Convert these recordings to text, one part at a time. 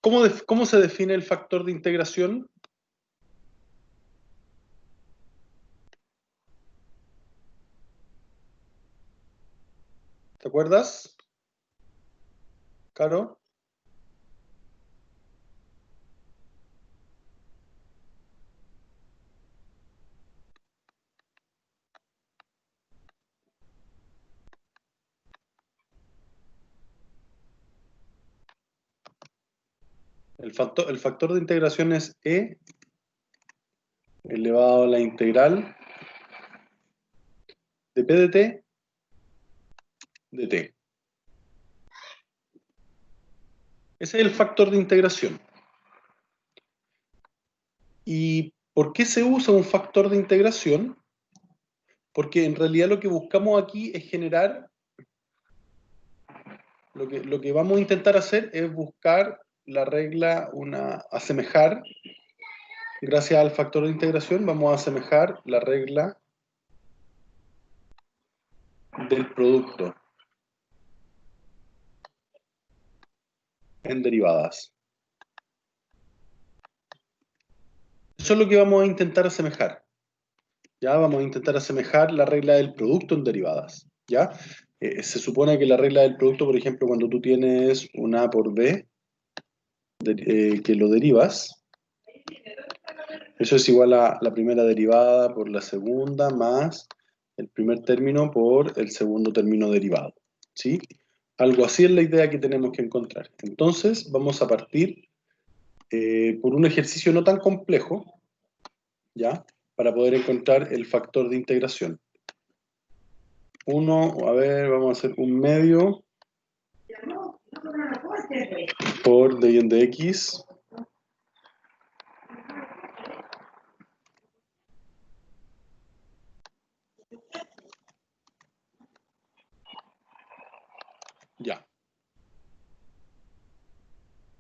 ¿Cómo se define el factor de integración? ¿Te acuerdas, Caro? El factor de integración es E elevado a la integral de P de T de T. Ese es el factor de integración. ¿Y por qué se usa un factor de integración? Porque en realidad lo que buscamos aquí es generar, lo que vamos a intentar hacer es buscar la regla, asemejar, gracias al factor de integración, vamos a asemejar la regla del producto en derivadas. Eso es lo que vamos a intentar asemejar. Ya vamos a intentar asemejar la regla del producto en derivadas. ¿Ya? Se supone que la regla del producto, por ejemplo, cuando tú tienes un A por B, que lo derivas, eso es igual a la primera derivada por la segunda más el primer término por el segundo término derivado. ¿Sí? Algo así es la idea que tenemos que encontrar. Entonces, vamos a partir por un ejercicio no tan complejo, ¿ya? Para poder encontrar el factor de integración. A ver, vamos a hacer un medio por d en de x ya.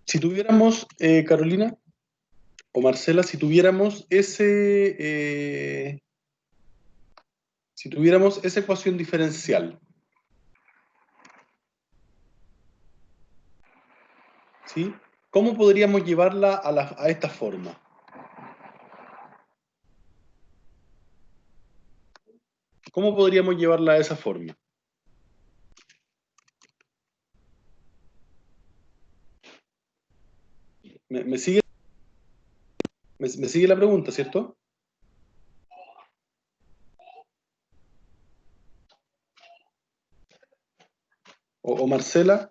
Si tuviéramos, Carolina o Marcela, si tuviéramos esa ecuación diferencial, ¿sí? ¿Cómo podríamos llevarla a esta forma? ¿Cómo podríamos llevarla a esa forma? ¿Me sigue? ¿Me sigue la pregunta, cierto? ¿O Marcela?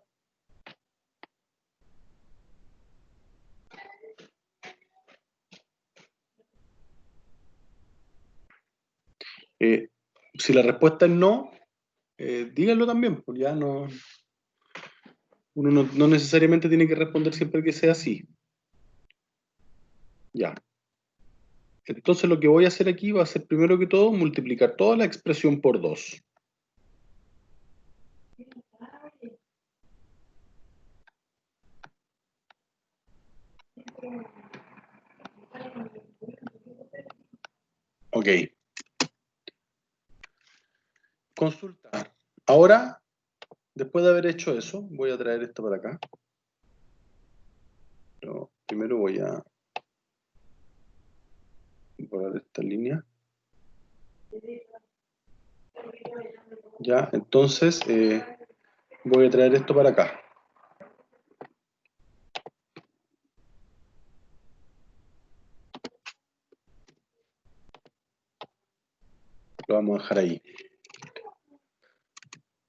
Si la respuesta es no, díganlo también, pues ya no, uno no necesariamente tiene que responder siempre que sea así. Ya. Entonces lo que voy a hacer aquí va a ser primero que todo multiplicar toda la expresión por 2. Ok. Consultar. Ahora, después de haber hecho eso, voy a traer esto para acá. Pero primero voy a borrar esta línea. Ya, entonces voy a traer esto para acá. Lo vamos a dejar ahí.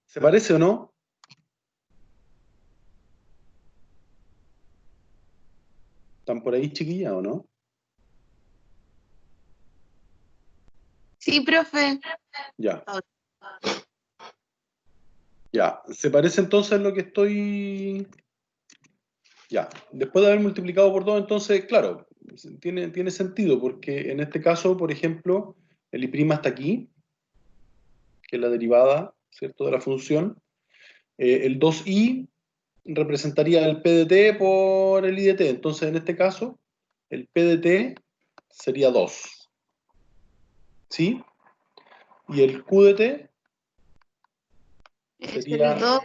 ¿Se parece o no? ¿Están por ahí, chiquillas, o no? Sí, profe. Ya. Ya. ¿Se parece entonces lo que estoy...? Ya. Después de haber multiplicado por 2, entonces, claro, tiene sentido, porque en este caso, por ejemplo, el I' está aquí, que es la derivada, ¿cierto?, de la función. El 2i representaría el P de t por el I de t. Entonces, en este caso, el P de t sería 2. ¿Sí? Y el Q de t Es sería el 2.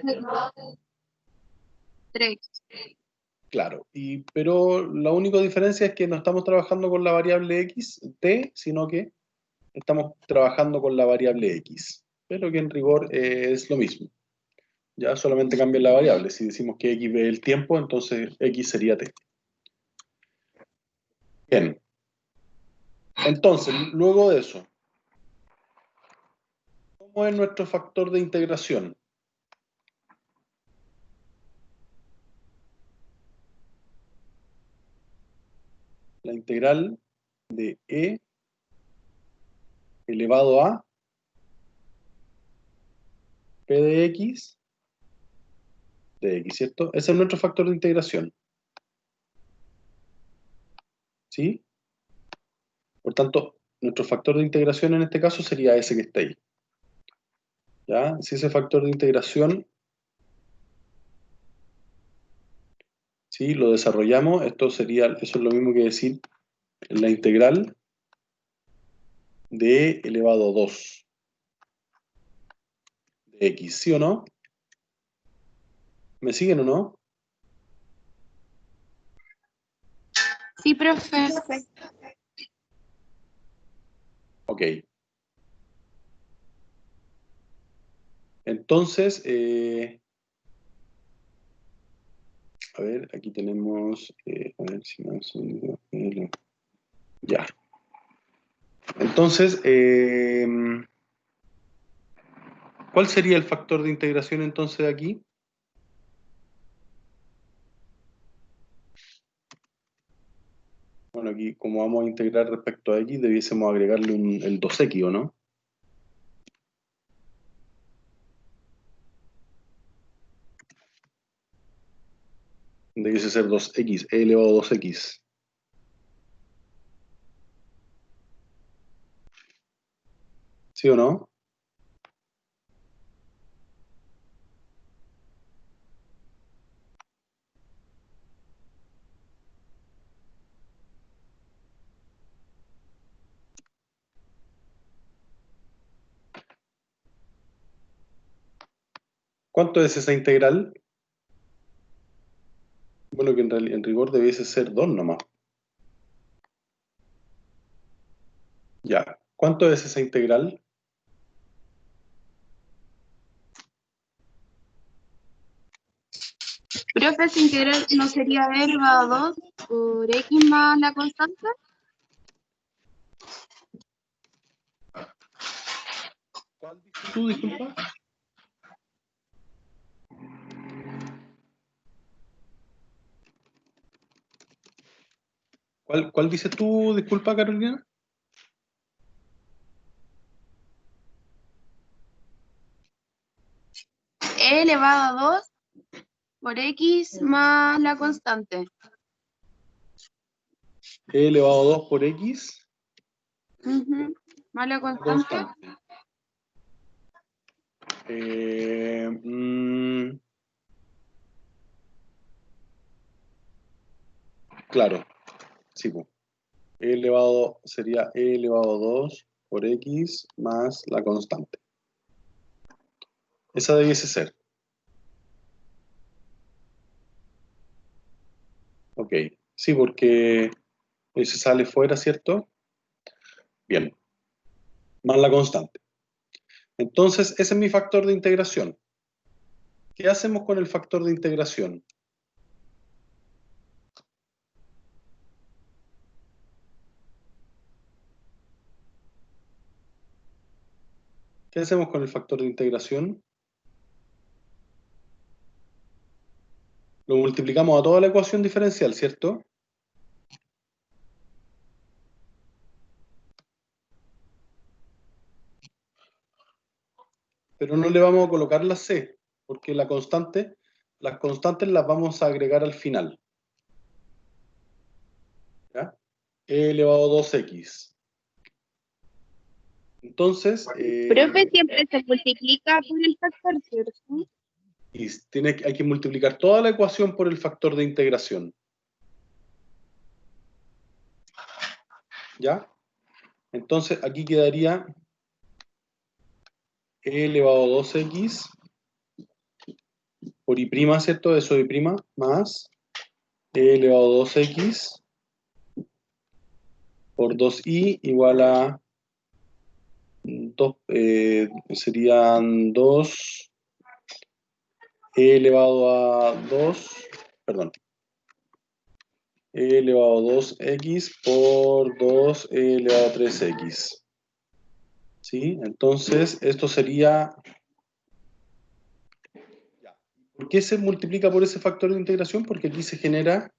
3. Claro, pero la única diferencia es que no estamos trabajando con la variable x, t, sino que estamos trabajando con la variable x, pero que en rigor es lo mismo. Ya solamente cambia la variable. Si decimos que x es el tiempo, entonces x sería t. Bien. Entonces, luego de eso, ¿cómo es nuestro factor de integración? La integral de e elevado a p de x, ¿cierto? Ese es nuestro factor de integración. ¿Sí? Por tanto, nuestro factor de integración en este caso sería ese que está ahí. ¿Ya? Si ese factor de integración, ¿sí? Lo desarrollamos, eso es lo mismo que decir la integral de elevado a 2 de x, ¿sí o no? ¿Me siguen o no? Sí, profe. Ok. Entonces, a ver, aquí tenemos, a ver si me da un segundo. Ya. Entonces, ¿cuál sería el factor de integración entonces de aquí? Bueno, aquí como vamos a integrar respecto a x, debiésemos agregarle el 2x, ¿o no? Debiese ser 2x, e elevado a 2x. ¿Sí o no? ¿Cuánto es esa integral? Bueno, que en rigor debiese ser 2 nomás. Ya. ¿Cuánto es esa integral? Profe, esa integral no sería e elevado a 2 por x más la constante. ¿Cuál dices tú, disculpa? ¿Cuál dices tú, disculpa, Carolina? E elevado a 2 por x más la constante. E elevado a 2 por x. Más la La constante. constante. Claro, sí, pues. Sería e elevado a 2 por x más la constante. Esa debiese ser. Ok, sí, porque se sale fuera, ¿cierto? Bien, más la constante. Entonces, ese es mi factor de integración. ¿Qué hacemos con el factor de integración? ¿Qué hacemos con el factor de integración? Lo multiplicamos a toda la ecuación diferencial, ¿cierto? Pero no le vamos a colocar la c, porque las constantes las vamos a agregar al final. ¿Ya? E elevado a 2x. Entonces, Profe, siempre se multiplica por el factor, ¿cierto? hay que multiplicar toda la ecuación por el factor de integración. ¿Ya? Entonces, aquí quedaría e elevado a 2x por I', ¿cierto? Eso de I' más e elevado a 2x por 2i igual a 2, serían 2 e elevado a 2, perdón, e elevado a 2x por 2e elevado a 3x. ¿Sí? Entonces, esto sería... ¿Por qué se multiplica por ese factor de integración? Porque aquí se genera,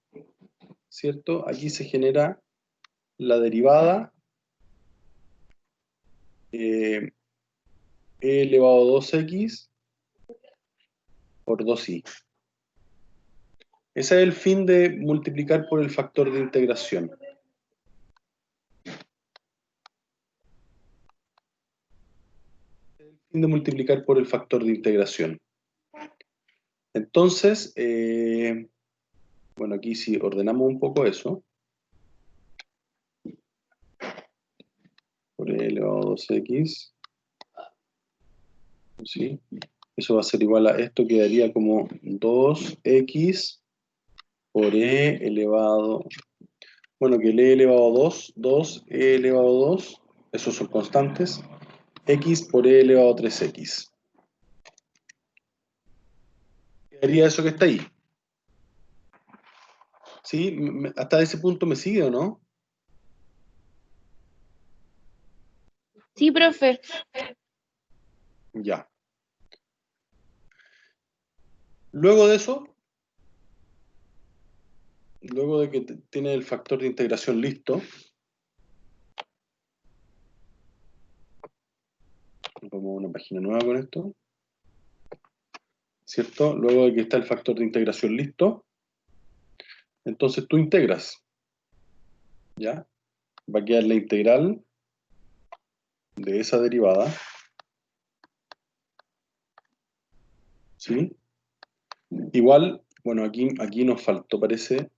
¿cierto? Aquí se genera la derivada e elevado a 2x por 2i. Ese es el fin de multiplicar por el factor de integración. El fin de multiplicar por el factor de integración. Entonces, bueno, aquí si ordenamos un poco eso, por e elevado a 2x, ¿sí? Eso va a ser igual a esto, quedaría como 2x por e elevado, bueno, que el e elevado a 2, 2e elevado a 2, esos son constantes, x por e elevado a 3x. Quedaría eso que está ahí. ¿Sí? ¿Hasta ese punto me sigue o no? Sí, profe. Ya. Luego de eso, luego de que tiene el factor de integración listo, vamos a una página nueva con esto, ¿cierto? Luego de que está el factor de integración listo, entonces tú integras, ¿ya? Va a quedar la integral de esa derivada, ¿sí? Igual, bueno, aquí nos faltó, parece,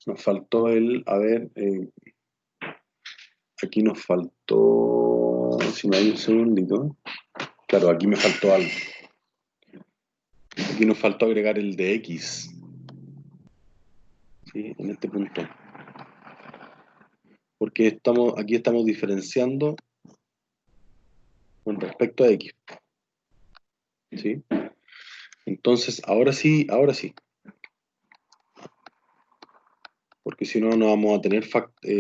nos faltó el, a ver, aquí nos faltó, si me hay un segundito, claro, aquí me faltó algo. Aquí nos faltó agregar el de x, ¿sí? En este punto. Porque aquí estamos diferenciando con respecto a x, ¿sí? Entonces, ahora sí, porque si no, no vamos a tener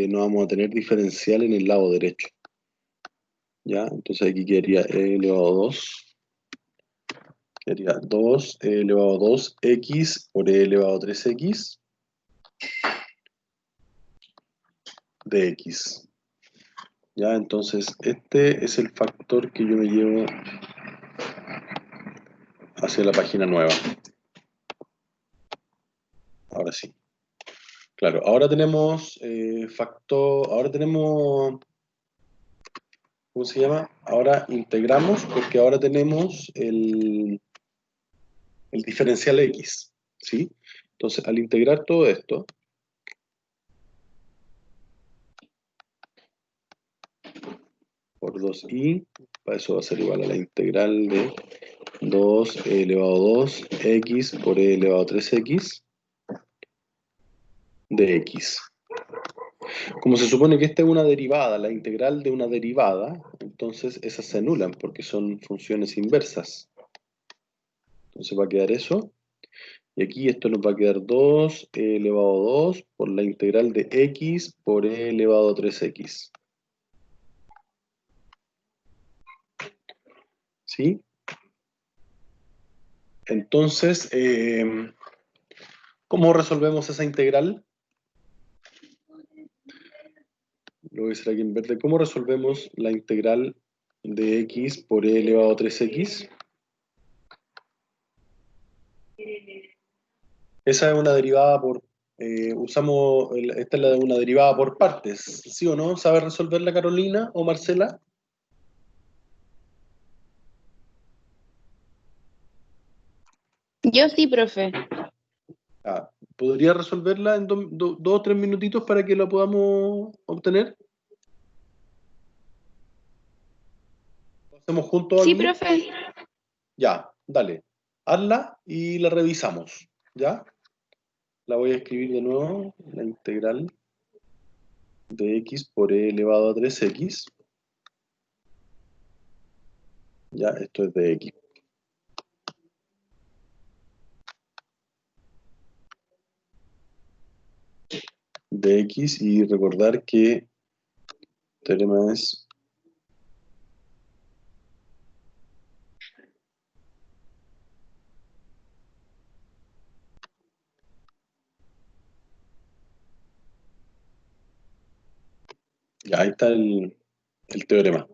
no vamos a tener diferencial en el lado derecho, ¿ya? Entonces aquí quedaría e elevado a 2, quedaría 2 e elevado a 2x por e elevado a 3x de x. ¿Ya? Entonces, este es el factor que yo me llevo hacia la página nueva. Ahora sí. Claro, ahora tenemos ahora tenemos, ¿cómo se llama? Ahora integramos porque ahora tenemos el diferencial x, ¿sí? Entonces, al integrar todo esto, por 2i, para eso va a ser igual a la integral de 2 elevado a 2x por e elevado a 3x de x. Como se supone que esta es una derivada, la integral de una derivada, entonces esas se anulan porque son funciones inversas. Entonces va a quedar eso. Y aquí esto nos va a quedar 2 e elevado a 2 por la integral de x por e elevado a 3x. ¿Sí? Entonces, ¿cómo resolvemos esa integral? Lo voy a hacer aquí en verde. ¿Cómo resolvemos la integral de x por e elevado a 3x? Esa es una derivada por... esta es la de una derivada por partes, ¿sí o no? ¿Sabe resolverla Carolina o Marcela? Yo sí, profe. Ah, ¿podría resolverla en 2 o 3 minutitos para que la podamos obtener? ¿Lo hacemos juntos Sí, aquí? profe. Ya, dale, hazla y la revisamos, ¿ya? La voy a escribir de nuevo, la integral de x por e elevado a 3x. Ya, esto es de x. De x y recordar que el teorema es ya, ahí está el teorema.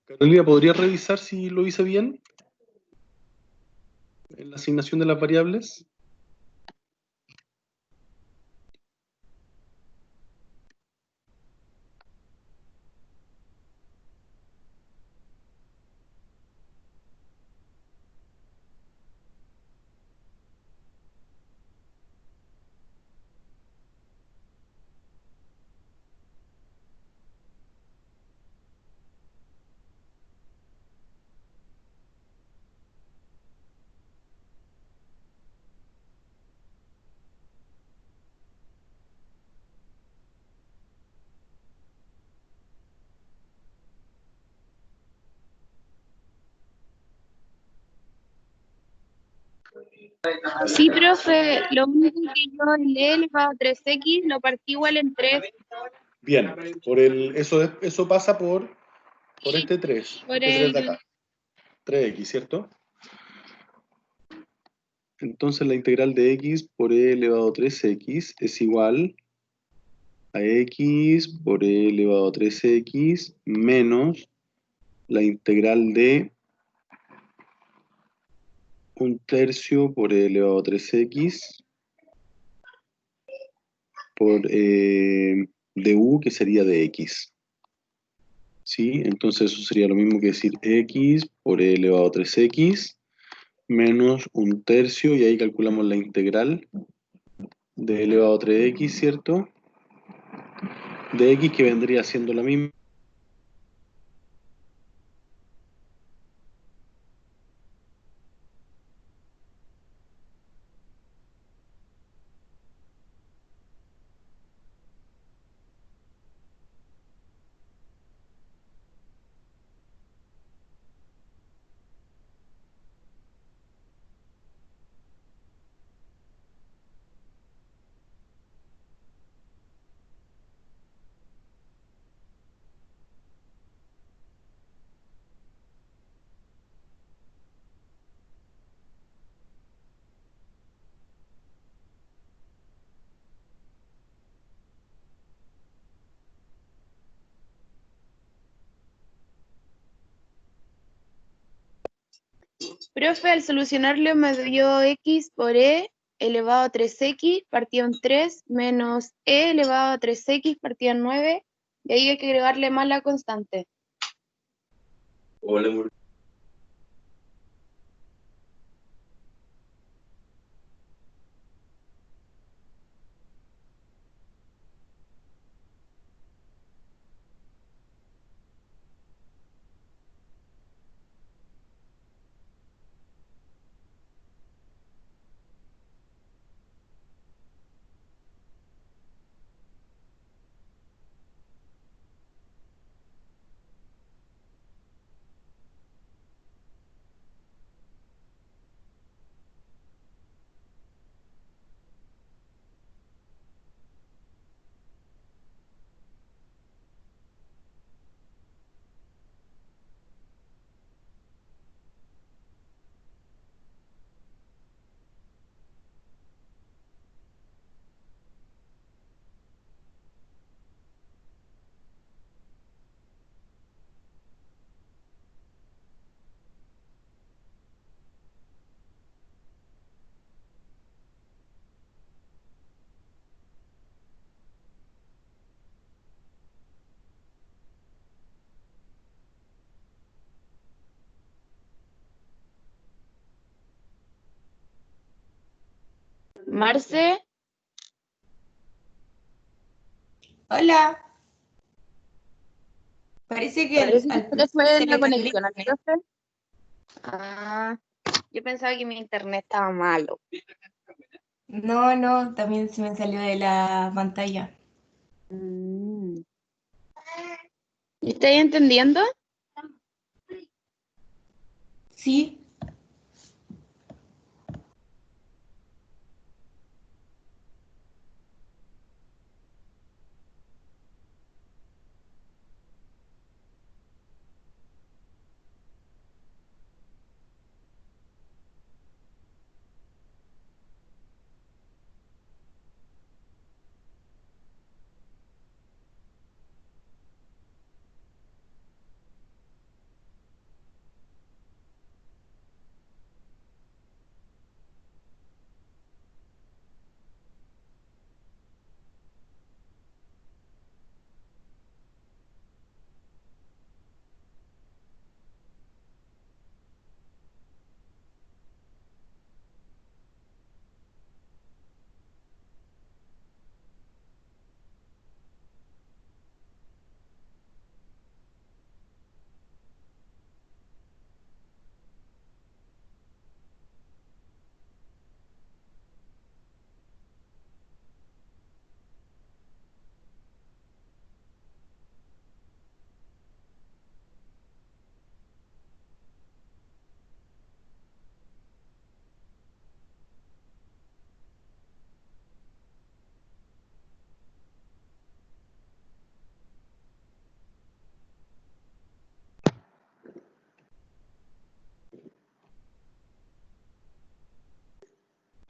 Carolina, ¿podría revisar si lo hice bien en la asignación de las variables? Sí, profe, lo único que yo el e elevado a 3x lo partí igual en 3 Bien, eso pasa por este 3 por este 3 de el... acá. 3x, ¿cierto? Entonces la integral de x por e elevado a 3x es igual a x por e elevado a 3x menos la integral de 1/3 por e elevado a 3x por du, que sería de x. ¿Sí? Entonces eso sería lo mismo que decir x por e elevado a 3x menos 1/3, y ahí calculamos la integral de e elevado a 3x, ¿cierto? De x, que vendría siendo la misma. Profe, al solucionarlo me dio x por e elevado a 3x partido en 3 menos e elevado a 3x partido en 9, y ahí hay que agregarle más la constante. Hola, Marce, Hola. Parece que parece que al se te profe fue se la le cayó el conexión al internet. profe. Ah, yo pensaba que mi internet estaba malo. No, no, también se me salió de la pantalla. Mm. ¿Estáis entendiendo? Sí,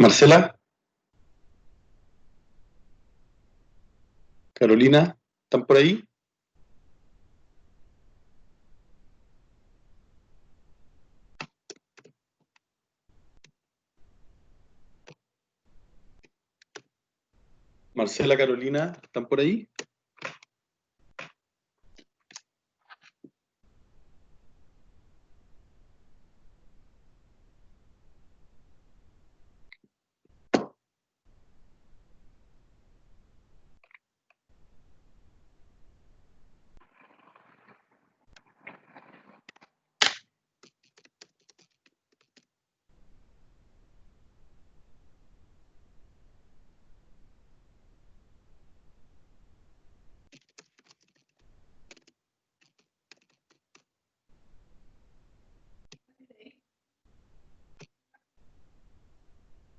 Marcela, Carolina, ¿están por ahí? Marcela, Carolina, ¿están por ahí?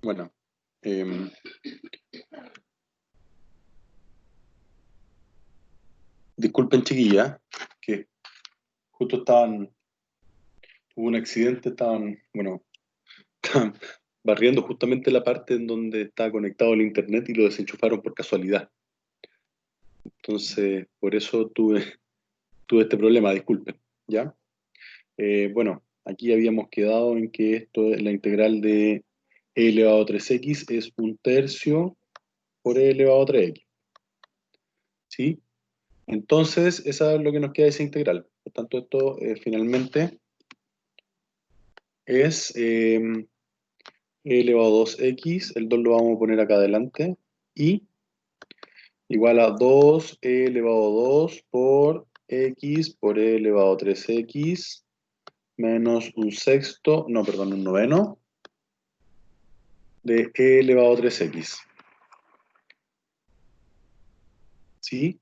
Bueno, em, disculpen chiquilla, que justo hubo un accidente, bueno, estaban barriendo justamente la parte en donde está conectado el internet y lo desenchufaron por casualidad. Entonces, por eso tuve este problema, disculpen, ¿ya? Bueno, aquí habíamos quedado en que esto es la integral de e elevado a 3x es 1/3 por e elevado a 3x, ¿sí? Entonces, esa es lo que nos queda de esa integral. Por tanto, esto finalmente es e elevado a 2x, el 2 lo vamos a poner acá adelante, y igual a 2e elevado a 2 por x por e elevado a 3x menos un sexto, no, perdón, un noveno de e elevado a 3x. ¿Sí?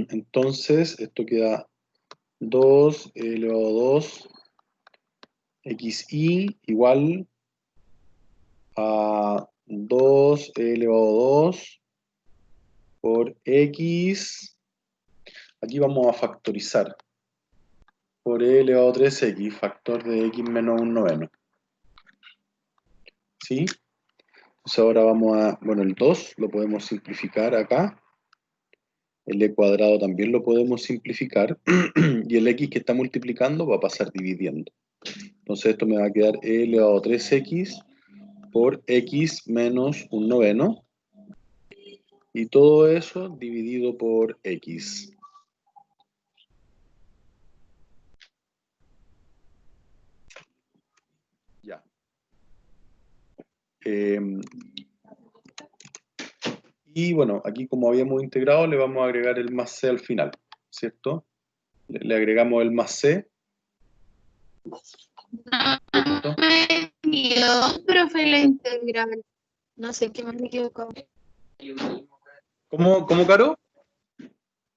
Entonces, esto queda 2 elevado a 2 xy igual a 2 elevado a 2 por x. Aquí vamos a factorizar. Por e elevado a 3x, factor de x menos un noveno. ¿Sí? Entonces ahora vamos a, bueno, el 2 lo podemos simplificar acá. El e cuadrado también lo podemos simplificar. Y el x que está multiplicando va a pasar dividiendo. Entonces esto me va a quedar e elevado a 3x por x menos un noveno. Y todo eso dividido por x. Ya. Y bueno, aquí como habíamos integrado, le vamos a agregar el más c al final, ¿cierto? Le agregamos el más c. No me dio, profe, la integral. No sé qué me he equivocado. ¿Cómo, Caro?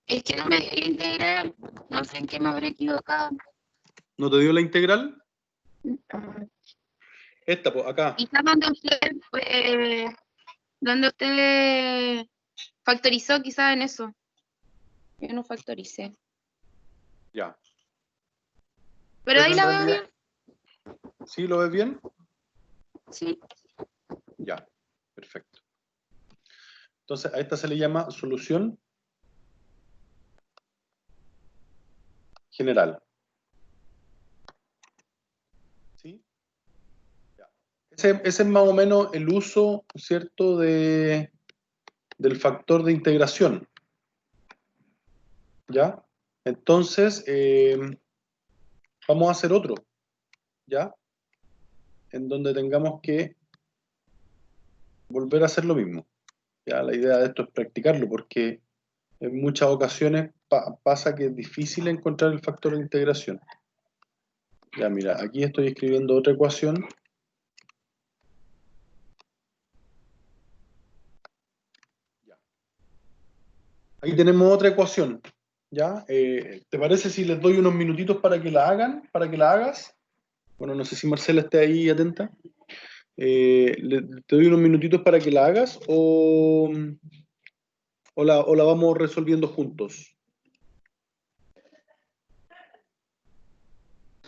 Es que no me dio la integral. No sé en qué me habré equivocado. ¿No te dio la integral? Ah, Esta, pues, acá. quizás donde usted factorizó, quizás en eso. Yo no factoricé. Ya. Pero ahí En la veo realidad, bien. ¿sí lo ves bien? Sí. Ya, perfecto. Entonces, a esta se le llama solución general. ¿Sí? Ya. Ese es más o menos el uso, ¿cierto?, del factor de integración. ¿Ya? Entonces, vamos a hacer otro, ¿ya? En donde tengamos que volver a hacer lo mismo. Ya, la idea de esto es practicarlo, porque en muchas ocasiones pasa que es difícil encontrar el factor de integración. Ya, mira, aquí estoy escribiendo otra ecuación. Ya. Ahí tenemos otra ecuación. ¿Ya? ¿Te parece si les doy unos minutitos para que la hagan, para que la hagas? Bueno, no sé si Marcela está ahí atenta. ¿Te doy unos minutitos para que la hagas o la vamos resolviendo juntos?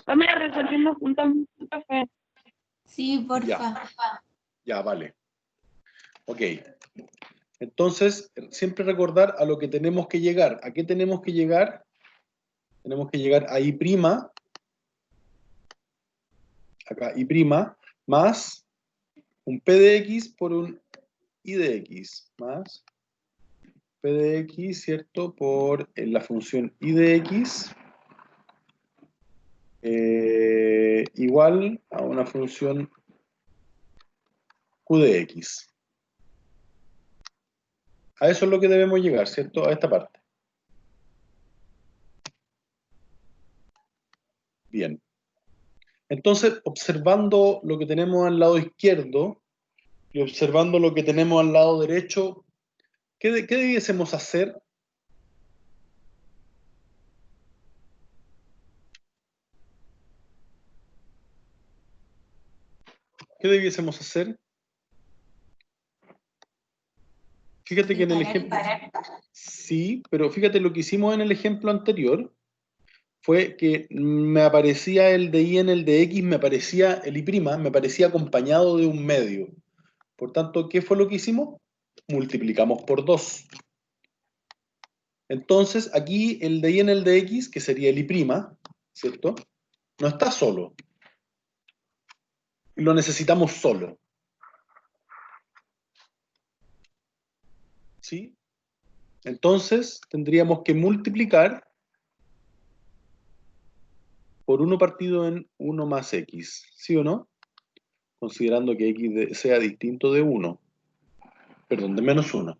Vamos a resolviendo juntos, profe. Sí, Ya, porfa. ya, vale. Ok. Entonces, siempre recordar a lo que tenemos que llegar. ¿A qué tenemos que llegar? Tenemos que llegar a I', acá I', más un P de X por un I de X, más P de X, ¿cierto? Por la función I de X, igual a una función Q de X. A eso es lo que debemos llegar, ¿cierto? A esta parte. Bien. Entonces, observando lo que tenemos al lado izquierdo y observando lo que tenemos al lado derecho, ¿qué debiésemos hacer? ¿Qué debiésemos hacer? Fíjate que en el ejemplo... Sí, pero fíjate lo que hicimos en el ejemplo anterior fue que me aparecía el de y en el de x, me aparecía el y', me aparecía acompañado de un medio. Por tanto, ¿qué fue lo que hicimos? Multiplicamos por 2. Entonces, aquí el de y en el de x, que sería el y', ¿cierto? No está solo. Lo necesitamos solo. ¿Sí? Entonces, tendríamos que multiplicar por 1 partido en 1 más x. ¿Sí o no? Considerando que x sea distinto de 1. Perdón, de menos 1.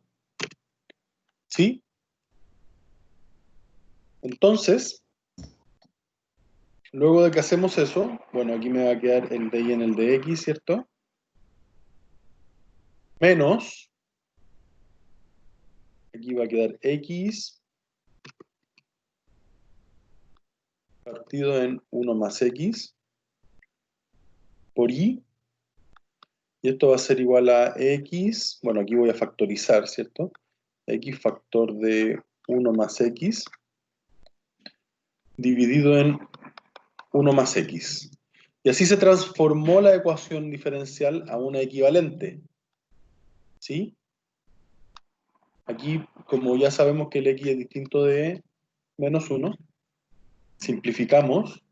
¿Sí? Entonces, luego de que hacemos eso, bueno, aquí me va a quedar el de y en el de x, ¿cierto? Menos, aquí va a quedar x partido en 1 más x por y, y esto va a ser igual a x, bueno, aquí voy a factorizar, ¿cierto? X factor de 1 más x dividido en 1 más x. Y así se transformó la ecuación diferencial a una equivalente. ¿Sí? Aquí, como ya sabemos que el x es distinto de menos 1, simplificamos,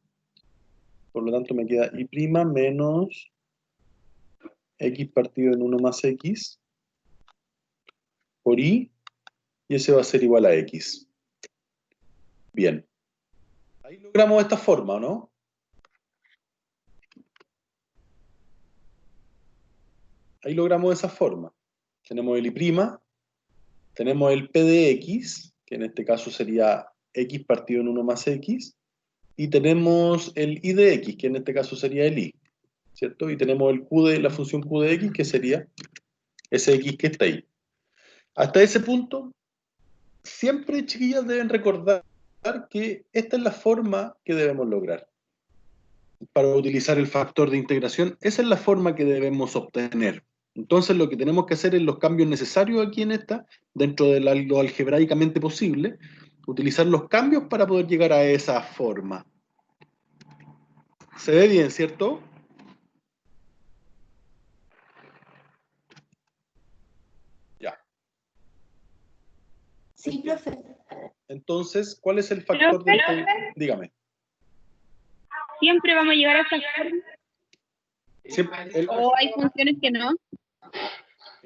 por lo tanto me queda y' menos x partido en 1 más x por y ese va a ser igual a x. Bien. Ahí logramos esta forma, ¿no? Ahí logramos esa forma. Tenemos el y', tenemos el P de X, que en este caso sería X partido en 1 más X, y tenemos el I de X, que en este caso sería el I, ¿cierto? Y tenemos el Q de la función Q de X, que sería ese X que está ahí. Hasta ese punto, siempre, chiquillas, deben recordar que esta es la forma que debemos lograr para utilizar el factor de integración. Esa es la forma que debemos obtener. Entonces, lo que tenemos que hacer es los cambios necesarios aquí en esta, dentro de lo algebraicamente posible, utilizar los cambios para poder llegar a esa forma. ¿Se ve bien, cierto? Ya. Sí, profe. Entonces, ¿cuál es el factor de integración? Dígame. Siempre vamos a llegar a esa forma. Siempre, O hay funciones que no.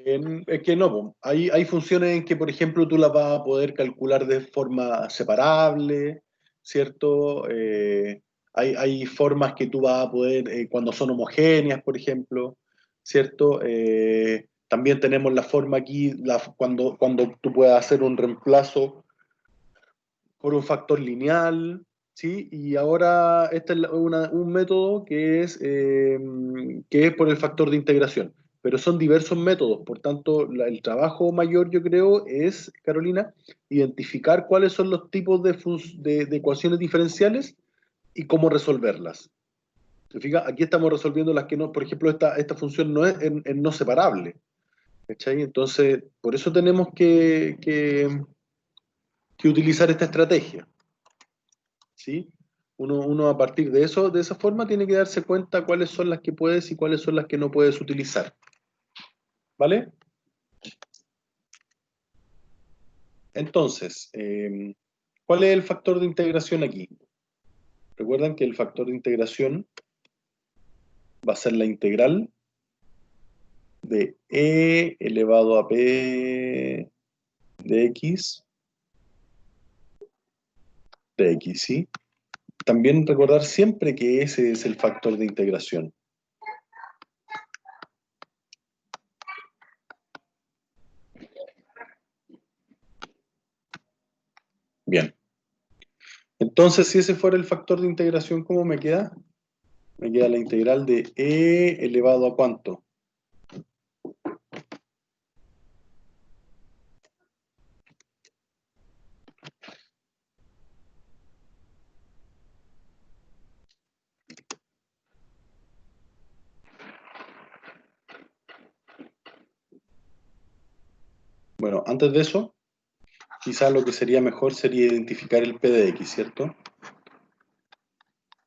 es que no, po. Hay funciones en que, por ejemplo, tú las vas a poder calcular de forma separable, ¿cierto? Hay formas que tú vas a poder, cuando son homogéneas, por ejemplo, ¿cierto? También tenemos la forma aquí, cuando tú puedes hacer un reemplazo por un factor lineal, ¿sí? Y ahora este es un método que es por el factor de integración. Pero son diversos métodos, por tanto, el trabajo mayor, yo creo, es, Carolina, identificar cuáles son los tipos de ecuaciones diferenciales y cómo resolverlas. ¿Se fija? Aquí estamos resolviendo las que no, por ejemplo, esta función no es en no separable. ¿Cachai? Entonces, por eso tenemos que utilizar esta estrategia. ¿Sí? Uno a partir de eso, de esa forma, tiene que darse cuenta cuáles son las que puedes y cuáles son las que no puedes utilizar. ¿Vale? Entonces, ¿cuál es el factor de integración aquí? Recuerdan que el factor de integración va a ser la integral de e elevado a p de x, ¿sí? También recordar siempre que ese es el factor de integración. Bien. Entonces, si ese fuera el factor de integración, ¿cómo me queda? Me queda la integral de e elevado a ¿cuánto? Bueno, antes de eso, quizás lo que sería mejor sería identificar el p de x, ¿cierto?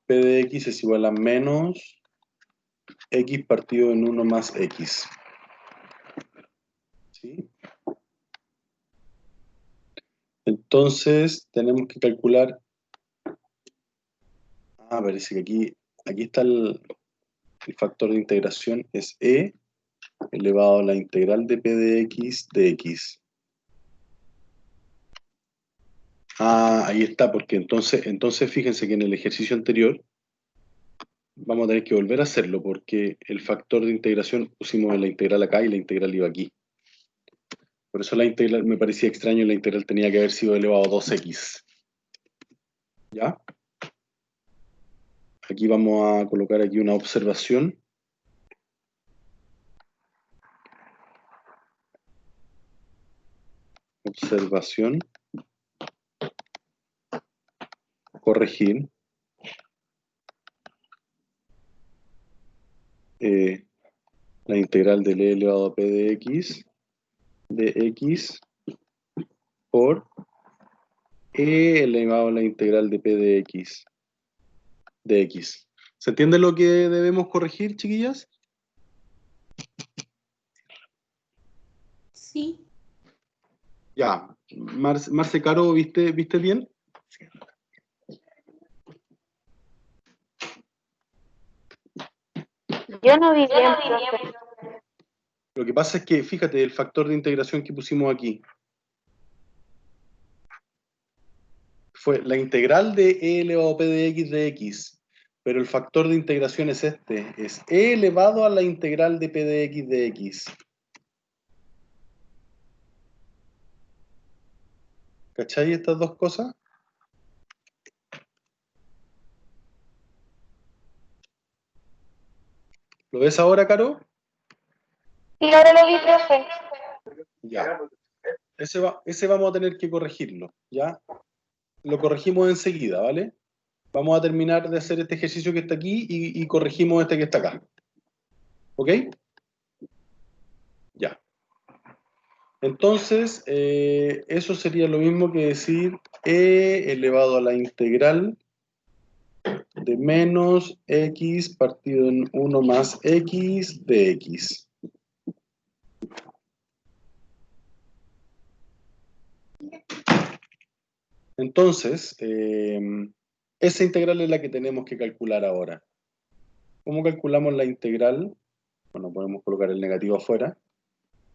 P de x es igual a menos x partido en 1 más x. ¿Sí? Entonces, tenemos que calcular... parece que aquí está el factor de integración, es e elevado a la integral de p de x. Ahí está, porque entonces fíjense que en el ejercicio anterior vamos a tener que volver a hacerlo, porque el factor de integración pusimos la integral acá y la integral iba aquí. Por eso la integral me parecía extraño, la integral tenía que haber sido elevado a 2x. ¿Ya? Aquí vamos a colocar aquí una observación. Observación. Corregir. La integral del e elevado a p de x por e elevado a la integral de p de x. ¿Se entiende lo que debemos corregir, chiquillas? Sí. Ya. Marce Caro, ¿viste bien? Yo no vi bien, profe. Lo que pasa es que, fíjate, el factor de integración que pusimos aquí fue la integral de e elevado a p de x, pero el factor de integración es este, es e elevado a la integral de p de x. ¿Cachai estas dos cosas? ¿Lo ves ahora, Caro? Sí, ahora lo vi, profe. Ya. Ese vamos a tener que corregirlo, ¿ya? Lo corregimos enseguida, ¿vale? Vamos a terminar de hacer este ejercicio que está aquí y corregimos este que está acá. ¿Ok? Ya. Entonces, eso sería lo mismo que decir e elevado a la integral de menos x partido en 1 más x de x. Entonces, esa integral es la que tenemos que calcular ahora. ¿Cómo calculamos la integral? Bueno, podemos colocar el negativo afuera.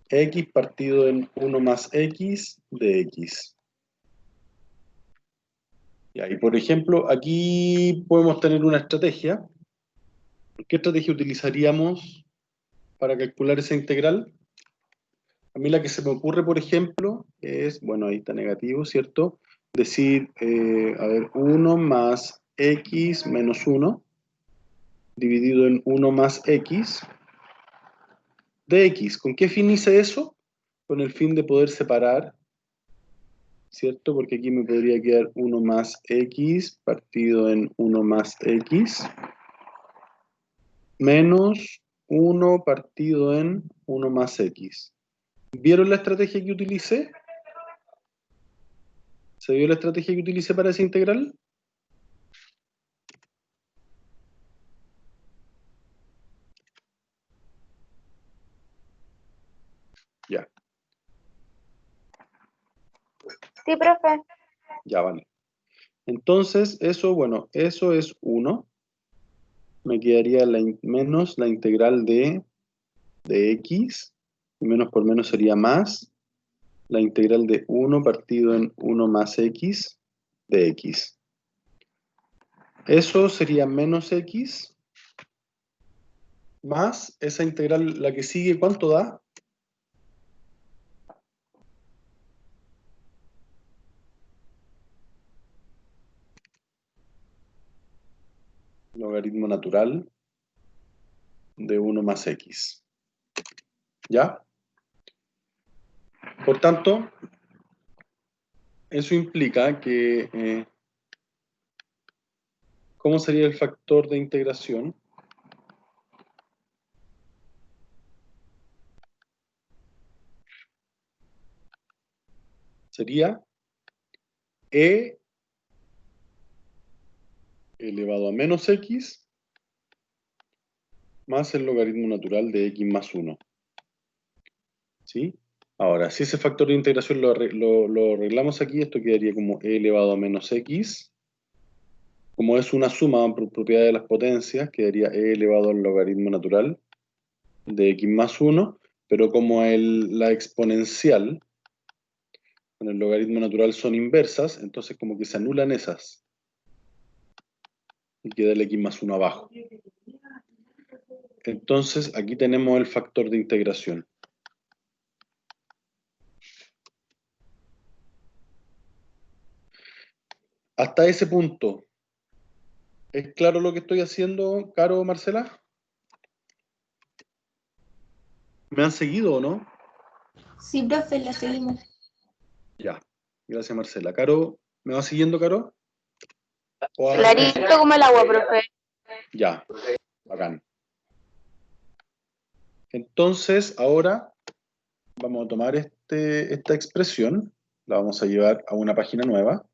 X partido en 1 más x de x. Y por ejemplo, aquí podemos tener una estrategia. ¿Qué estrategia utilizaríamos para calcular esa integral? A mí la que se me ocurre, por ejemplo, es, bueno, ahí está negativo, ¿cierto? Decir, a ver, 1 más x menos 1 dividido en 1 más x de x. ¿Con qué fin hice eso? Con el fin de poder separar, ¿cierto? Porque aquí me podría quedar 1 más x partido en 1 más x menos 1 partido en 1 más x. ¿Vieron la estrategia que utilicé? ¿Se vio la estrategia que utilicé para esa integral? Ya, Sí, profe. ya vale. Entonces, eso, bueno, eso es 1. Me quedaría menos la integral de x. Y menos por menos sería más la integral de 1 partido en 1 más x de x. Eso sería menos x más esa integral, la que sigue, ¿cuánto da? Logaritmo natural de 1 más x. ¿Ya? Por tanto, eso implica que, ¿cómo sería el factor de integración? Sería e elevado a menos x más el logaritmo natural de x más 1. ¿Sí? Ahora, si ese factor de integración lo arreglamos aquí, esto quedaría como e elevado a menos x. Como es una suma por propiedad de las potencias, quedaría e elevado al logaritmo natural de x más 1, pero como la exponencial con el logaritmo natural son inversas, entonces como que se anulan esas. Y queda el x más 1 abajo. Entonces, aquí tenemos el factor de integración. Hasta ese punto, ¿es claro lo que estoy haciendo, Caro, Marcela? ¿Me han seguido o no? Sí, profe, la seguimos. Ya, gracias, Marcela. Caro, ¿me va siguiendo, Caro? Clarito como el agua, profe. Ya, bacán. Entonces, ahora vamos a tomar esta expresión, la vamos a llevar a una página nueva,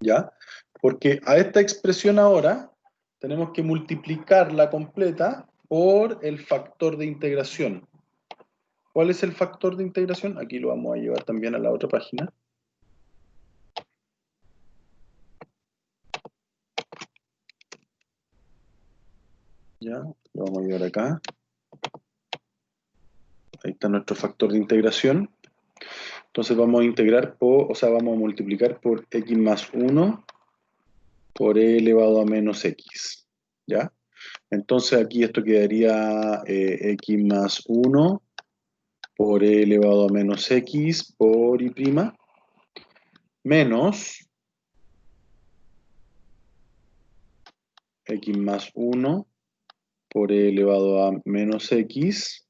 ¿ya? Porque a esta expresión ahora tenemos que multiplicarla completa por el factor de integración. ¿Cuál es el factor de integración? Aquí lo vamos a llevar también a la otra página. Ya, lo vamos a llevar acá. Ahí está nuestro factor de integración. Entonces vamos a integrar vamos a multiplicar por x más 1 por e elevado a menos x. ¿Ya? Entonces aquí esto quedaría x más 1 por e elevado a menos x por y'. menos x más 1 por e elevado a menos x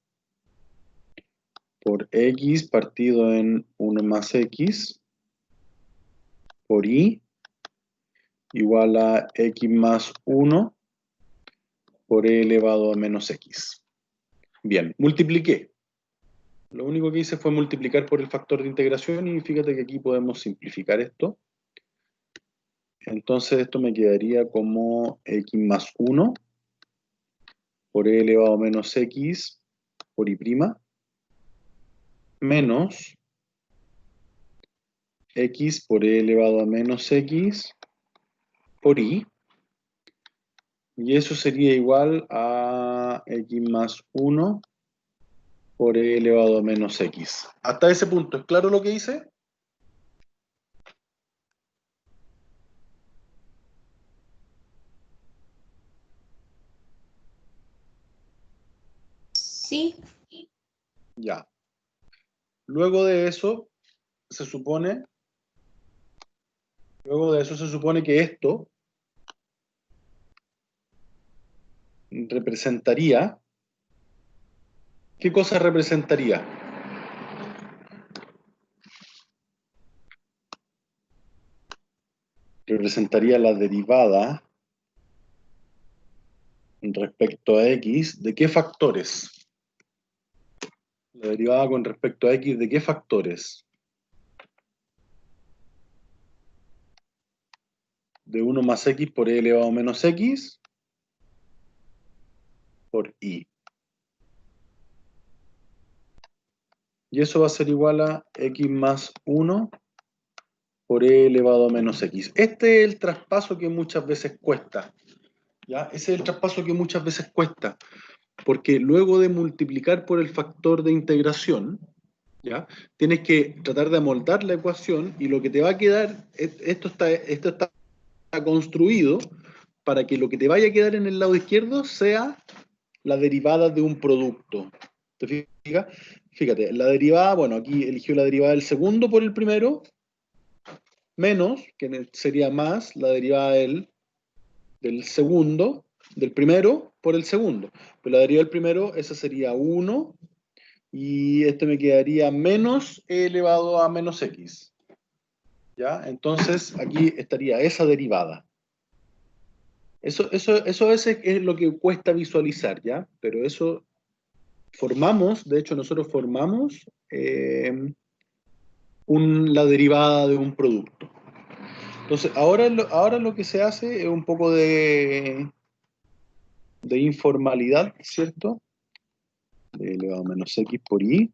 por x partido en 1 más x por y igual a x más 1 por e elevado a menos x. Bien, multipliqué. Lo único que hice fue multiplicar por el factor de integración y fíjate que aquí podemos simplificar esto. Entonces esto me quedaría como x más 1 por e elevado a menos x por y' menos x por e elevado a menos x por y. Y eso sería igual a x más 1 por e elevado a menos x. ¿Hasta ese punto es claro lo que hice? Sí. Ya. Luego de eso, se supone que esto representaría, ¿qué cosa representaría? Representaría la derivada respecto a x, ¿de qué factores? La derivada con respecto a x, ¿de qué factores? De 1 más x por e elevado a menos x por y. Y eso va a ser igual a x más 1 por e elevado a menos x. Este es el traspaso que muchas veces cuesta. ¿Ya? Ese es el traspaso que muchas veces cuesta. Porque luego de multiplicar por el factor de integración, ¿ya? Tienes que tratar de amoldar la ecuación y lo que te va a quedar, esto está construido para que lo que te vaya a quedar en el lado izquierdo sea la derivada de un producto. ¿Te fijas? Fíjate, la derivada, bueno, aquí eligió la derivada del segundo por el primero, menos, que sería más, la derivada del segundo, del primero por el segundo. Pero la derivada del primero, esa sería 1, y este me quedaría menos e elevado a menos x. ¿Ya? Entonces, aquí estaría esa derivada. Eso es lo que cuesta visualizar, ¿ya? Pero eso formamos, de hecho nosotros formamos la derivada de un producto. Entonces, ahora lo que se hace es un poco de informalidad, ¿cierto? De elevado a menos x por y.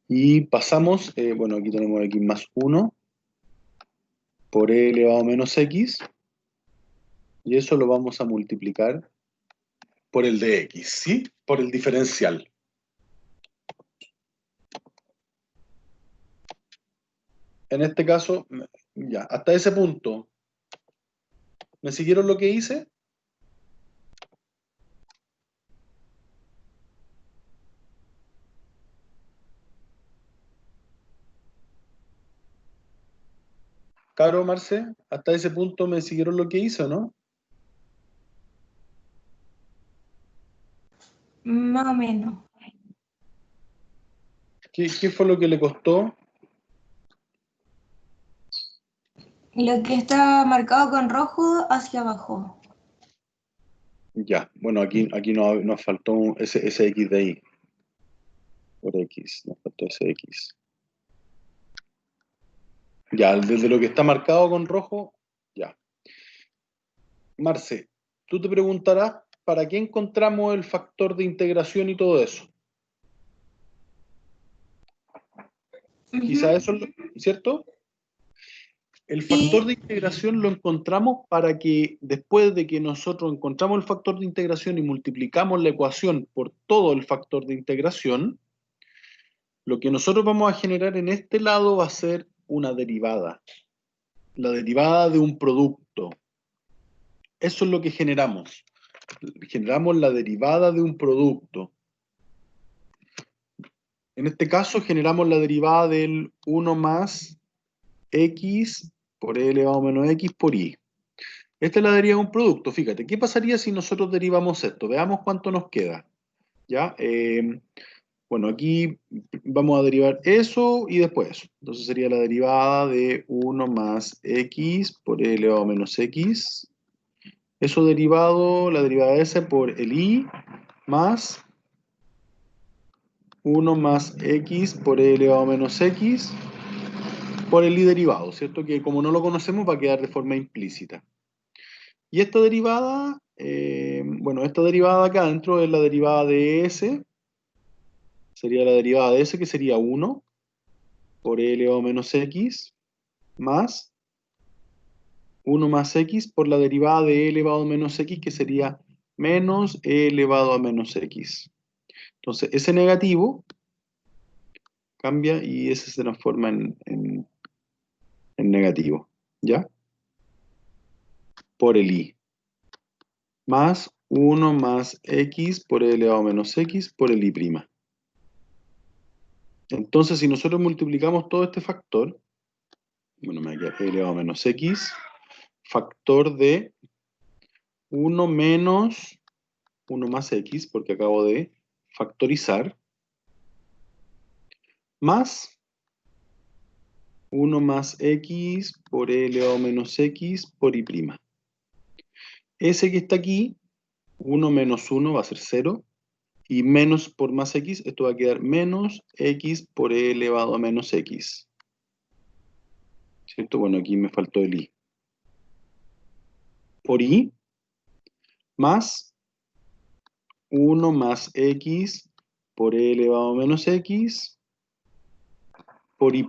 Y pasamos, bueno, aquí tenemos x más 1 por e elevado a menos x. Y eso lo vamos a multiplicar por el de x, ¿sí? Por el diferencial. En este caso, ya, hasta ese punto, ¿me siguieron lo que hice? Caro, Marce, hasta ese punto me siguieron lo que hice, ¿o no? Más o menos. ¿Qué fue lo que le costó? Lo que está marcado con rojo hacia abajo. Ya, bueno, aquí nos faltó ese x de ahí. Por x, nos faltó ese x. Ya, desde lo que está marcado con rojo, ya. Marce, tú te preguntarás, ¿para qué encontramos el factor de integración y todo eso? Quizá eso, ¿cierto? El factor de integración lo encontramos para que después de que nosotros encontramos el factor de integración y multiplicamos la ecuación por todo el factor de integración, lo que nosotros vamos a generar en este lado va a ser una derivada. La derivada de un producto. Eso es lo que generamos. Generamos la derivada de un producto. En este caso generamos la derivada del 1 más x por e elevado a menos x por y. Esta es la derivada de un producto, fíjate. ¿Qué pasaría si nosotros derivamos esto? Veamos cuánto nos queda. ¿Ya? Bueno, aquí vamos a derivar eso y después eso. Entonces sería la derivada de 1 más x por e elevado a menos x. Eso derivado, la derivada de s por el y más 1 más x por e elevado a menos x por el y derivado, ¿cierto? Que como no lo conocemos va a quedar de forma implícita. Y esta derivada, bueno, esta derivada acá adentro es la derivada de s, sería la derivada de s que sería 1 por e elevado a menos x más 1 más x por la derivada de e elevado a menos x que sería menos e elevado a menos x. Entonces, ese negativo cambia y ese se transforma en negativo, ¿ya? Por el y. Más 1 más x por e elevado a menos x por el y'. Entonces, si nosotros multiplicamos todo este factor, bueno, me queda e elevado a menos x, factor de 1 menos 1 más x, porque acabo de factorizar, más 1 más x por e elevado a menos x por y'. Ese que está aquí, 1 menos 1 va a ser 0, y menos por más x, esto va a quedar menos x por e elevado a menos x. ¿Cierto? Bueno, aquí me faltó el y. Por y, más 1 más x por e elevado a menos x por y'.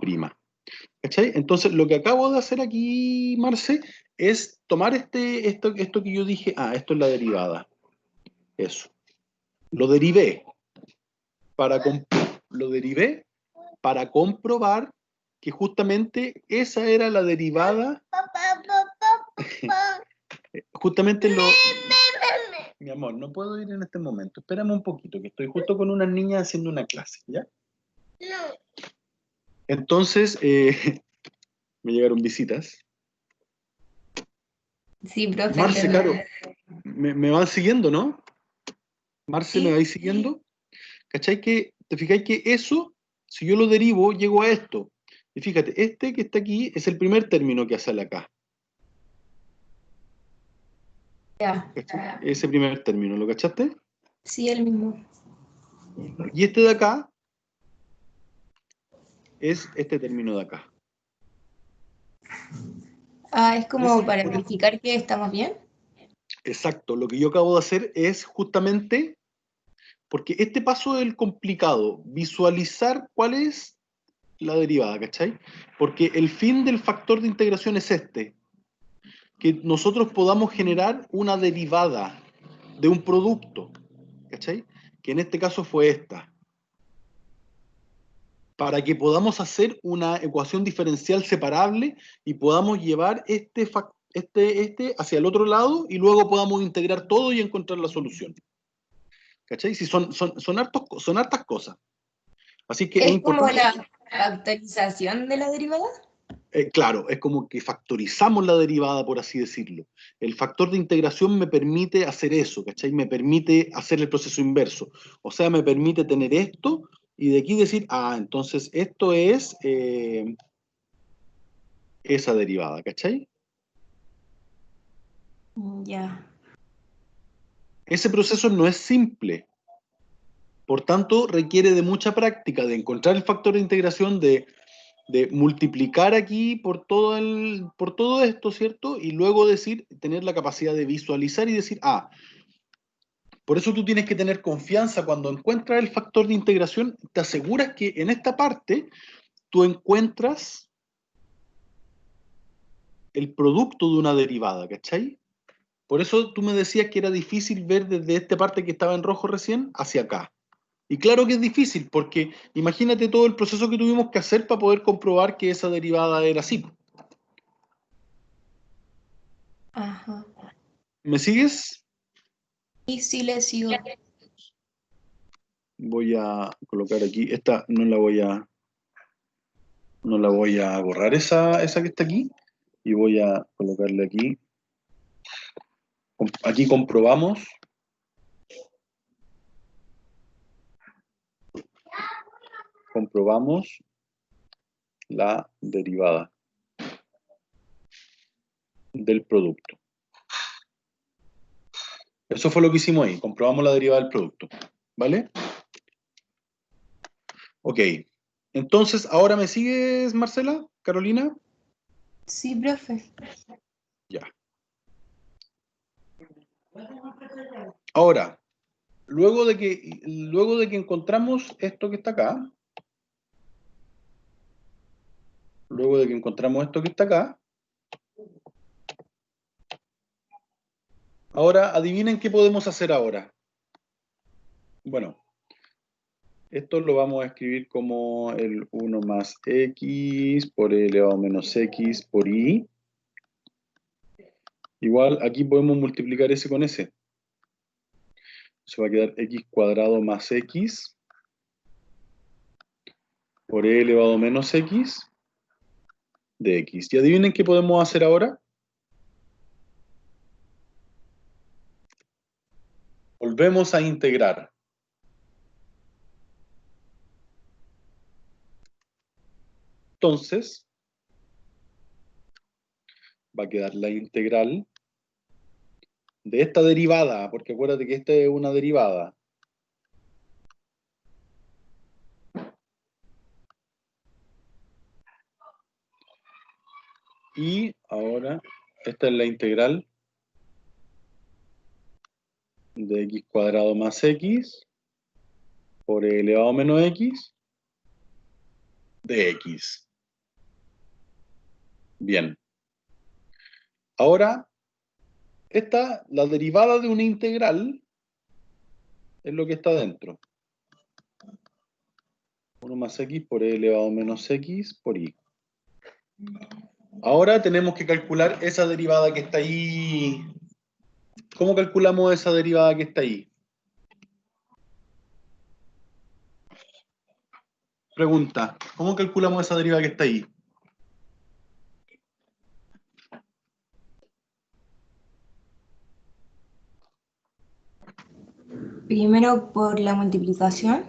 ¿Cachai? Entonces, lo que acabo de hacer aquí, Marce, es tomar esto que yo dije, esto es la derivada. Eso. Lo derivé para, lo derivé para comprobar que justamente esa era la derivada. Justamente lo... Mi amor, no puedo ir en este momento. Espérame un poquito, que estoy justo con unas niñas haciendo una clase, ¿ya? No. Entonces, me llegaron visitas. Sí, profe, Marce, entendí. Caro, me van siguiendo, ¿no? Marce, ¿me Sí. vais siguiendo? ¿Cachai? Que, te fijáis que eso, si yo lo derivo, llego a esto. Y fíjate, este que está aquí es el primer término que sale acá. Ya. ¿Cachai? Ese primer término, ¿lo cachaste? Sí, el mismo. Y este de acá es este término de acá. Es como para verificar que estamos bien. Exacto, lo que yo acabo de hacer es justamente, porque este paso es el complicado, visualizar cuál es la derivada, ¿cachai? Porque el fin del factor de integración es este, que nosotros podamos generar una derivada de un producto, ¿cachai? Que en este caso fue esta. Para que podamos hacer una ecuación diferencial separable y podamos llevar este hacia el otro lado y luego podamos integrar todo y encontrar la solución. ¿Cachai? Sí, son hartas cosas. Así que es ¿Es como importante. la factorización de la derivada? Claro, es como que factorizamos la derivada, por así decirlo. El factor de integración me permite hacer eso, ¿cachai? Me permite hacer el proceso inverso. O sea, me permite tener esto y de aquí decir, entonces esto es esa derivada, ¿cachai? Ya. Ese proceso no es simple. Por tanto, requiere de mucha práctica, de encontrar el factor de integración, de multiplicar aquí por todo esto, ¿cierto? Y luego tener la capacidad de visualizar y decir, por eso tú tienes que tener confianza cuando encuentras el factor de integración, te aseguras que en esta parte tú encuentras el producto de una derivada, ¿cachai? Por eso tú me decías que era difícil ver desde esta parte que estaba en rojo recién hacia acá. Y claro que es difícil, porque imagínate todo el proceso que tuvimos que hacer para poder comprobar que esa derivada era así. Ajá. ¿Me sigues? Y sí le sigo. Voy a colocar aquí, esta no la voy a No la voy a borrar esa que está aquí. Y voy a colocarle aquí. Aquí comprobamos. Comprobamos la derivada del producto. Eso fue lo que hicimos ahí. Comprobamos la derivada del producto. ¿Vale? Ok. Entonces, ¿ahora me sigues, Marcela? ¿Carolina? Sí, profe. Ya. Ahora, luego de que encontramos esto que está acá, ahora adivinen qué podemos hacer ahora. Bueno, esto lo vamos a escribir como el 1 más x por e elevado a menos x por y. Igual aquí podemos multiplicar ese con ese. Eso va a quedar x cuadrado más x por e elevado a menos x de x. Y adivinen qué podemos hacer ahora. Volvemos a integrar. Entonces, va a quedar la integral de esta derivada, porque acuérdate que esta es una derivada. Y ahora, esta es la integral de x cuadrado más x por e elevado a menos x de x. Bien. Ahora, la derivada de una integral es lo que está dentro. 1 más x por e elevado a menos x por y. Ahora tenemos que calcular esa derivada que está ahí. ¿Cómo calculamos esa derivada que está ahí? Pregunta, ¿cómo calculamos esa derivada que está ahí? Primero por la multiplicación.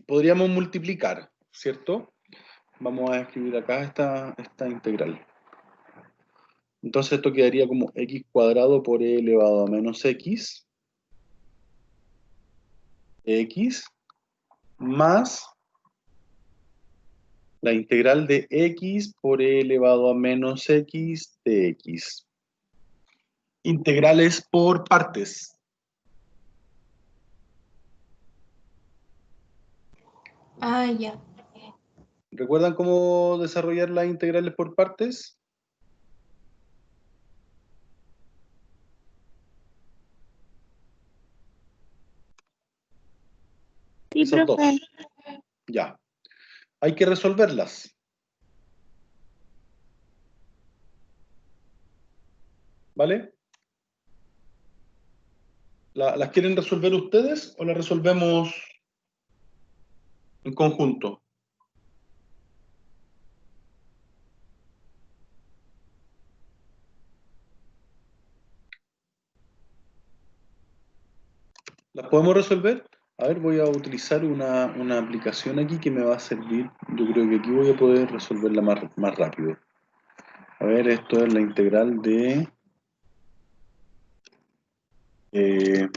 Podríamos multiplicar, ¿cierto? Vamos a escribir acá esta integral. Entonces esto quedaría como x cuadrado por e elevado a menos x más la integral de x por e elevado a menos x de x. Integrales por partes. Ah, ya. ¿Recuerdan cómo desarrollar las integrales por partes? Sí, Esas dos. profe. Ya. Hay que resolverlas. ¿Vale? ¿Las quieren resolver ustedes o las resolvemos en conjunto? ¿Las podemos resolver? A ver, voy a utilizar una aplicación aquí que me va a servir. Yo creo que aquí voy a poder resolverla más rápido. A ver, esto es la integral de... x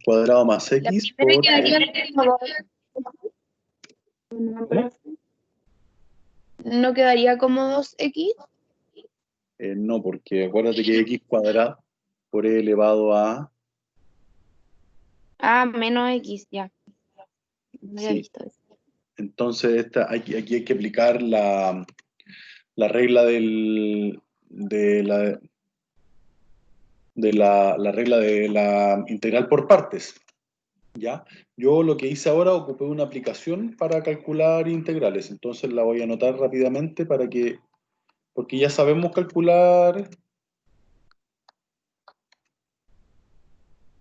cuadrado más La x primera por... quedaría como ¿Cómo? 2. ¿No quedaría como 2x? No, porque acuérdate que x cuadrado por e elevado a... Ah, menos x, ya. No había Sí, visto eso. entonces aquí hay que aplicar la regla la regla de la integral por partes. ¿Ya? Yo lo que hice ahora, ocupé una aplicación para calcular integrales, entonces la voy a anotar rápidamente porque ya sabemos calcular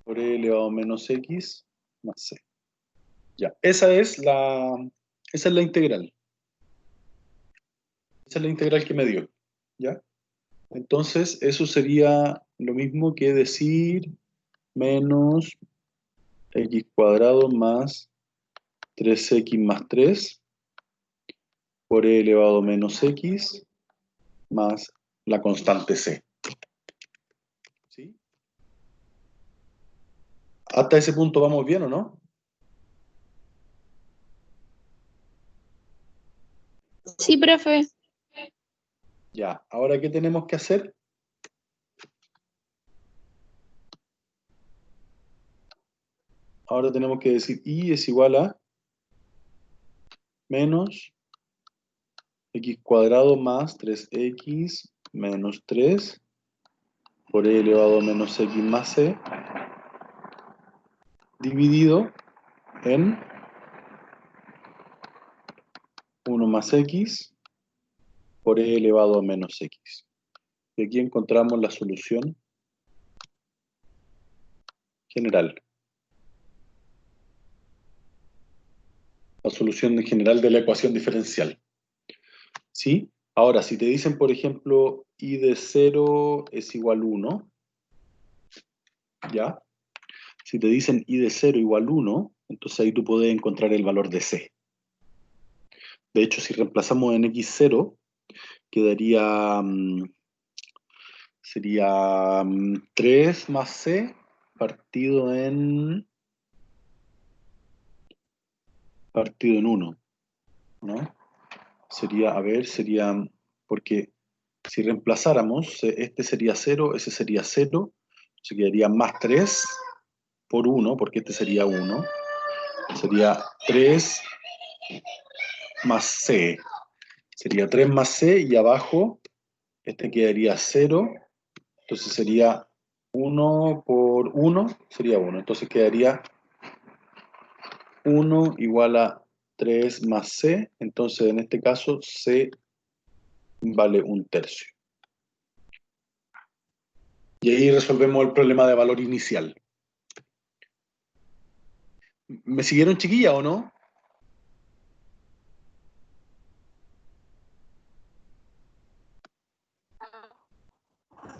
por e elevado a menos x más c. Ya, esa es la integral. Esa es la integral que me dio, ¿ya? Entonces, eso sería lo mismo que decir menos x cuadrado más 3x más 3 por e elevado a menos x más la constante c. ¿Sí? Hasta ese punto vamos bien, ¿o no? Sí, profe. Ya, ahora ¿qué tenemos que hacer? Ahora tenemos que decir y es igual a menos x cuadrado más 3x menos 3 por e elevado a menos x más c dividido en 1 más x por e elevado a menos x. Y aquí encontramos la solución general. La solución general de la ecuación diferencial. ¿Sí? Ahora, si te dicen, por ejemplo, y de 0 es igual a 1, ¿ya? Si te dicen y de 0 igual a 1, entonces ahí tú puedes encontrar el valor de c. De hecho, si reemplazamos en x0, quedaría, sería 3 más c partido en 1, ¿no? Sería, a ver, sería, porque si reemplazáramos, este sería 0, ese sería 0, se quedaría más 3 por 1, porque este sería 1, sería 3 más c, sería 3 más c y abajo este quedaría 0, entonces sería 1 por 1, sería 1, entonces quedaría 1 igual a 3 más c, entonces en este caso c vale 1/3. Y ahí resolvemos el problema de valor inicial. ¿Me siguieron, chiquilla, o no?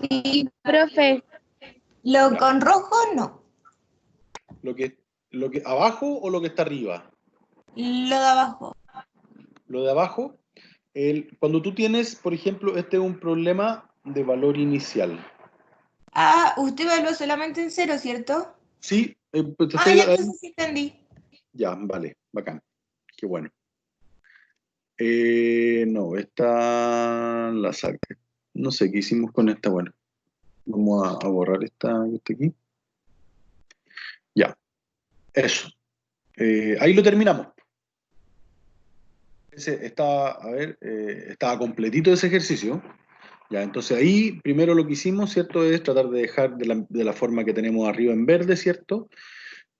Sí, profe. Lo con rojo no. ¿Lo que abajo o lo que está arriba? Lo de abajo. Lo de abajo. Cuando tú tienes, por ejemplo, este es un problema de valor inicial. Ah, usted evaluó solamente en 0, ¿cierto? Sí, pues te Ah, estoy ya ahí. entonces sí entendí. Ya, vale, bacán. Qué bueno. No, esta la saqué. No sé qué hicimos con esta. Bueno, vamos a borrar esta que está aquí. Ya, eso. Ahí lo terminamos. Ese está, a ver, estaba completito ese ejercicio. Ya, entonces ahí primero lo que hicimos, ¿cierto? Es tratar de dejar de la forma que tenemos arriba en verde, ¿cierto?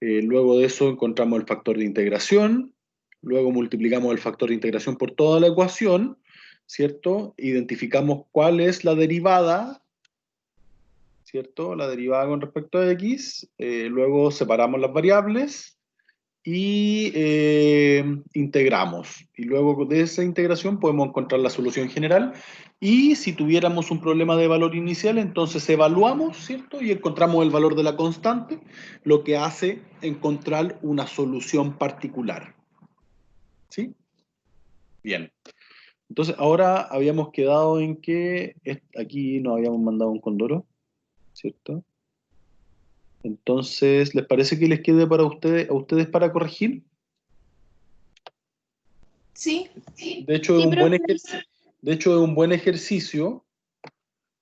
Luego de eso encontramos el factor de integración, luego multiplicamos el factor de integración por toda la ecuación, ¿cierto? Identificamos cuál es la derivada, ¿cierto? La derivada con respecto a x, luego separamos las variables y integramos. Y luego de esa integración podemos encontrar la solución general. Y si tuviéramos un problema de valor inicial, entonces evaluamos, ¿cierto? Y encontramos el valor de la constante, lo que hace encontrar una solución particular. ¿Sí? Bien. Entonces, ahora habíamos quedado en que aquí nos habíamos mandado un condoro, ¿cierto? Entonces, ¿les parece que les quede para ustedes, a ustedes para corregir? Sí. De hecho, Sí, profe. es un buen ejercicio.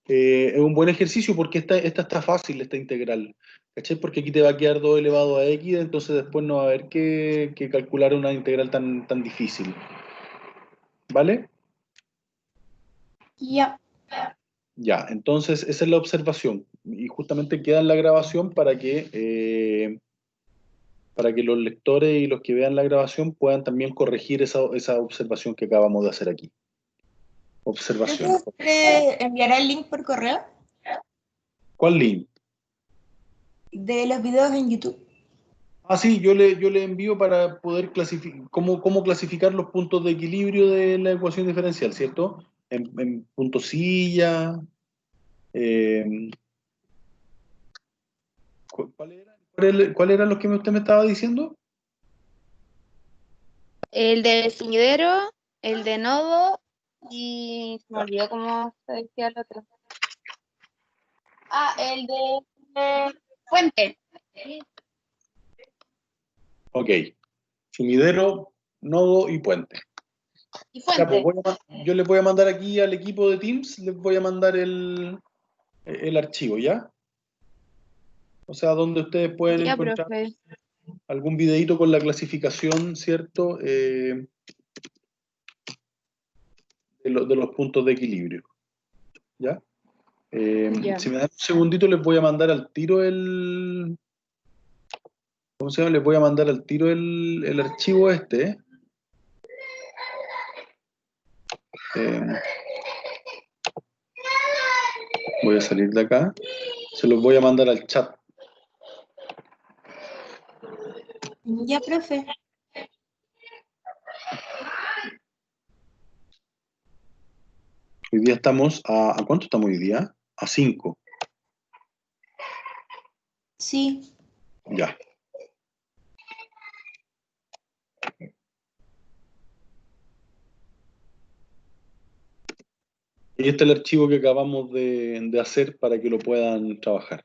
Es un buen ejercicio porque esta está fácil, esta integral. ¿Cachai? Porque aquí te va a quedar 2 elevado a x, entonces después no va a haber que calcular una integral tan difícil. ¿Vale? Ya. Ya, entonces esa es la observación. Y justamente queda en la grabación para que los lectores y los que vean la grabación puedan también corregir esa observación que acabamos de hacer aquí. Observación. Entonces, ¿usted enviará el link por correo? ¿Cuál link? de los videos en YouTube. Ah, sí, yo le envío para poder clasificar, cómo clasificar los puntos de equilibrio de la ecuación diferencial, ¿cierto? En punto silla. eh, ¿cuál era lo que usted me estaba diciendo? El de sumidero, el de nodo y se me olvidó cómo se decía el otro. Ah, el de fuente. Ok. Sumidero, nodo y puente. Y Ya, pues fuente. yo les voy a mandar aquí al equipo de Teams, les voy a mandar el archivo, ¿ya? O sea, donde ustedes pueden Ya, encontrar profe. algún videíto con la clasificación, ¿cierto? De los puntos de equilibrio, ¿ya? Ya. Si me dan un segundito, les voy a mandar al tiro ¿cómo se llama? Les voy a mandar al tiro el archivo este, ¿eh? Eh, Voy a salir de acá. Se los voy a mandar al chat. Ya, profe. Hoy día estamos ¿a cuánto estamos hoy día? A 5. Sí. Ya. Y este es el archivo que acabamos de hacer para que lo puedan trabajar.